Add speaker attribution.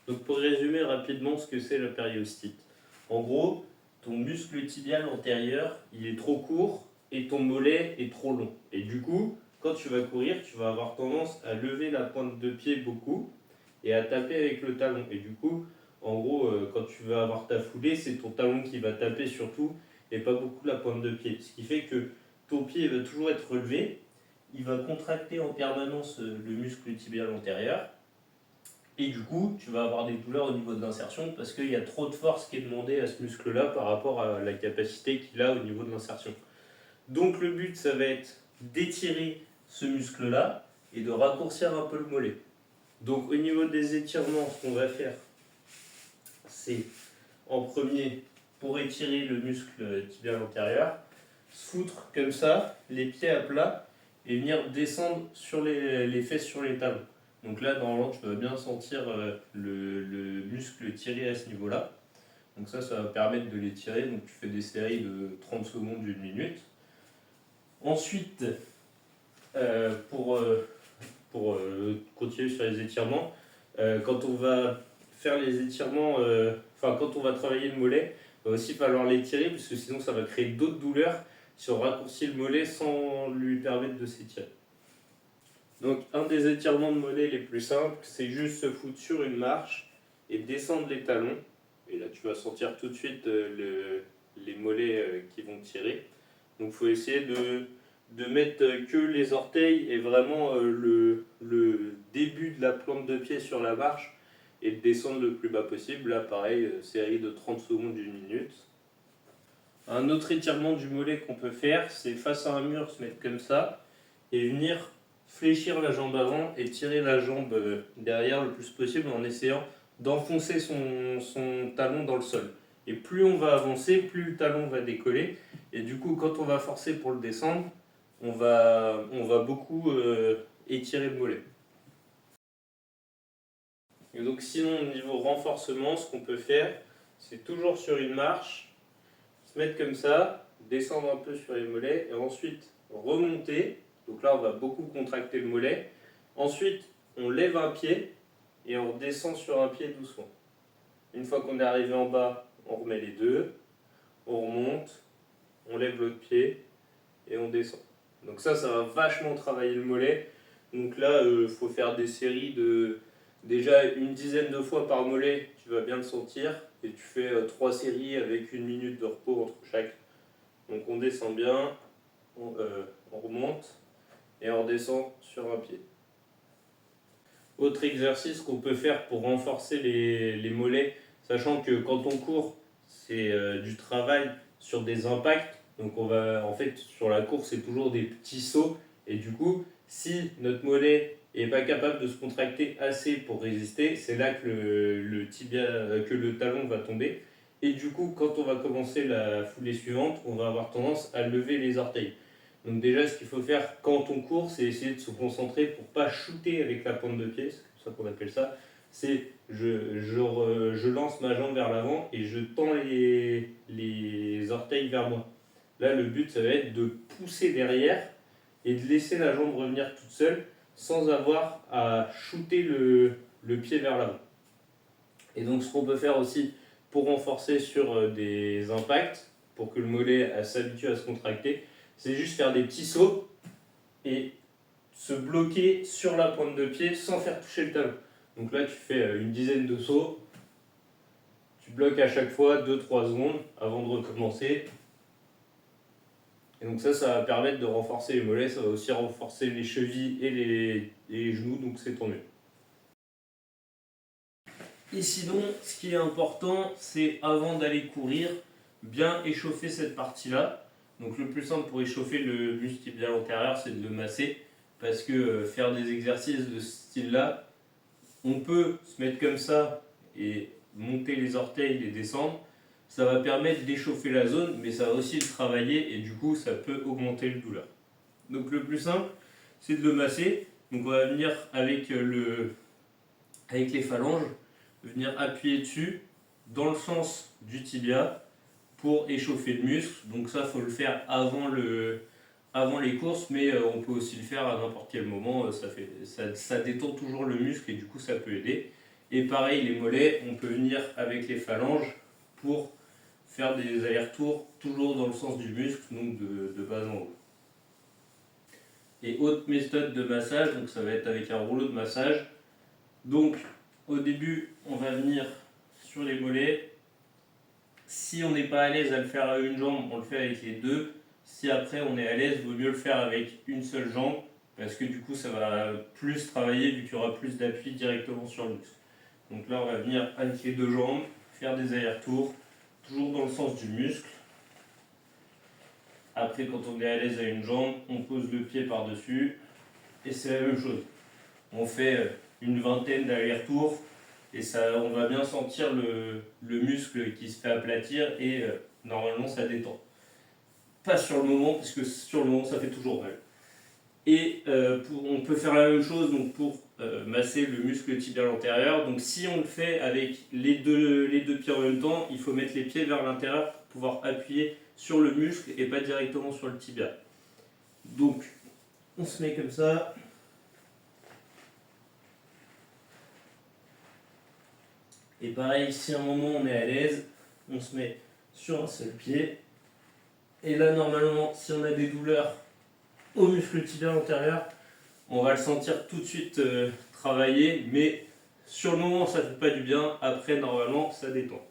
Speaker 1: Donc pour résumer rapidement ce que c'est la périostite. En gros, ton muscle tibial antérieur, il est trop court et ton mollet est trop long. Et du coup, quand tu vas courir, tu vas avoir tendance à lever la pointe de pied beaucoup et à taper avec le talon. Et du coup, en gros, quand tu vas avoir ta foulée, c'est ton talon qui va taper surtout et pas beaucoup la pointe de pied. Ce qui fait que ton pied va toujours être relevé, il va contracter en permanence le muscle tibial antérieur. Et du coup, tu vas avoir des douleurs au niveau de l'insertion parce qu'il y a trop de force qui est demandée à ce muscle-là par rapport à la capacité qu'il a au niveau de l'insertion. Donc le but, ça va être d'étirer ce muscle-là et de raccourcir un peu le mollet. Donc au niveau des étirements, ce qu'on va faire, c'est en premier, pour étirer le muscle tibial antérieur, se foutre comme ça, les pieds à plat, et venir descendre sur les fesses sur les talons. Donc là, normalement, tu vas bien sentir le muscle tiré à ce niveau-là. Donc ça va permettre de l'étirer. Donc tu fais des séries de 30 secondes, 1 minute. Ensuite, pour continuer sur les étirements, quand on va faire les étirements, quand on va travailler le mollet, il va aussi falloir l'étirer parce que sinon ça va créer d'autres douleurs si on raccourcit le mollet sans lui permettre de s'étirer. Donc un des étirements de mollet les plus simples, c'est juste se foutre sur une marche et descendre les talons. Et là tu vas sentir tout de suite les mollets qui vont tirer. Donc il faut essayer de mettre que les orteils et vraiment le début de la plante de pied sur la marche et de descendre le plus bas possible. Là pareil, série de 30 secondes, 1 minute. Un autre étirement du mollet qu'on peut faire, c'est face à un mur, se mettre comme ça et venir fléchir la jambe avant et tirer la jambe derrière le plus possible en essayant d'enfoncer son talon dans le sol. Et plus on va avancer, plus le talon va décoller. Et du coup, quand on va forcer pour le descendre, on va beaucoup étirer le mollet. Et donc sinon, au niveau renforcement, ce qu'on peut faire, c'est toujours sur une marche, se mettre comme ça, descendre un peu sur les mollets et ensuite remonter. Donc là, on va beaucoup contracter le mollet. Ensuite, on lève un pied et on redescend sur un pied doucement. Une fois qu'on est arrivé en bas, on remet les deux, on remonte, on lève l'autre pied et on descend. Donc ça va vachement travailler le mollet. Donc là, faut faire des séries de déjà une dizaine de fois par mollet, tu vas bien le sentir. Et tu fais 3 séries avec 1 minute de repos entre chaque. Donc on descend bien, on remonte et on redescend sur un pied. Autre exercice qu'on peut faire pour renforcer les mollets, sachant que quand on court, c'est du travail sur des impacts. Donc en fait, sur la course, c'est toujours des petits sauts. Et du coup, si notre mollet n'est pas capable de se contracter assez pour résister, c'est là que le tibia, que le talon va tomber. Et du coup, quand on va commencer la foulée suivante, on va avoir tendance à lever les orteils. Donc déjà, ce qu'il faut faire quand on court, c'est essayer de se concentrer pour ne pas shooter avec la pointe de pied, c'est comme ça qu'on appelle ça. C'est je lance ma jambe vers l'avant et je tends les orteils vers moi. Là, le but, ça va être de pousser derrière et de laisser la jambe revenir toute seule sans avoir à shooter le pied vers l'avant. Et donc, ce qu'on peut faire aussi pour renforcer sur des impacts, pour que le mollet s'habitue à se contracter, c'est juste faire des petits sauts et se bloquer sur la pointe de pied sans faire toucher le talon. Donc là, tu fais une dizaine de sauts, tu bloques à chaque fois 2-3 secondes avant de recommencer. Et donc ça va permettre de renforcer les mollets, ça va aussi renforcer les chevilles et les genoux, donc c'est tant mieux. Et sinon, ce qui est important, c'est avant d'aller courir, bien échauffer cette partie-là. Donc le plus simple pour échauffer le muscle tibial antérieur, c'est de le masser. Parce que faire des exercices de ce style-là, on peut se mettre comme ça et monter les orteils, les descendre. Ça va permettre d'échauffer la zone, mais ça va aussi le travailler et du coup, ça peut augmenter le douleur. Donc le plus simple, c'est de le masser. Donc on va venir avec les phalanges, venir appuyer dessus dans le sens du tibia pour échauffer le muscle. Donc ça, il faut le faire avant les courses, mais on peut aussi le faire à n'importe quel moment. Ça détend toujours le muscle et du coup, ça peut aider. Et pareil, les mollets, on peut venir avec les phalanges pour faire des allers-retours toujours dans le sens du muscle, donc de bas en haut. Et autre méthode de massage, donc ça va être avec un rouleau de massage. Donc au début, on va venir sur les mollets. Si on n'est pas à l'aise à le faire à une jambe, on le fait avec les deux. Si après on est à l'aise, il vaut mieux le faire avec une seule jambe, parce que du coup ça va plus travailler vu qu'il y aura plus d'appui directement sur le muscle. Donc là on va venir avec les deux jambes, faire des allers-retours, toujours dans le sens du muscle. Après, quand on est à l'aise à une jambe, on pose le pied par-dessus et c'est la même chose. On fait une vingtaine d'allers-retours et ça, on va bien sentir le muscle qui se fait aplatir et normalement ça détend. Pas sur le moment, parce que sur le moment ça fait toujours mal. Et on peut faire la même chose donc, pour masser le muscle tibial antérieur. Donc si on le fait avec les deux pieds en même temps, il faut mettre les pieds vers l'intérieur pour pouvoir appuyer sur le muscle et pas directement sur le tibia. Donc on se met comme ça. Et pareil, si à un moment on est à l'aise, on se met sur un seul pied. Et là normalement, si on a des douleurs au muscle tibial antérieur, on va le sentir tout de suite travailler, mais sur le moment ça fait pas du bien, après normalement ça détend.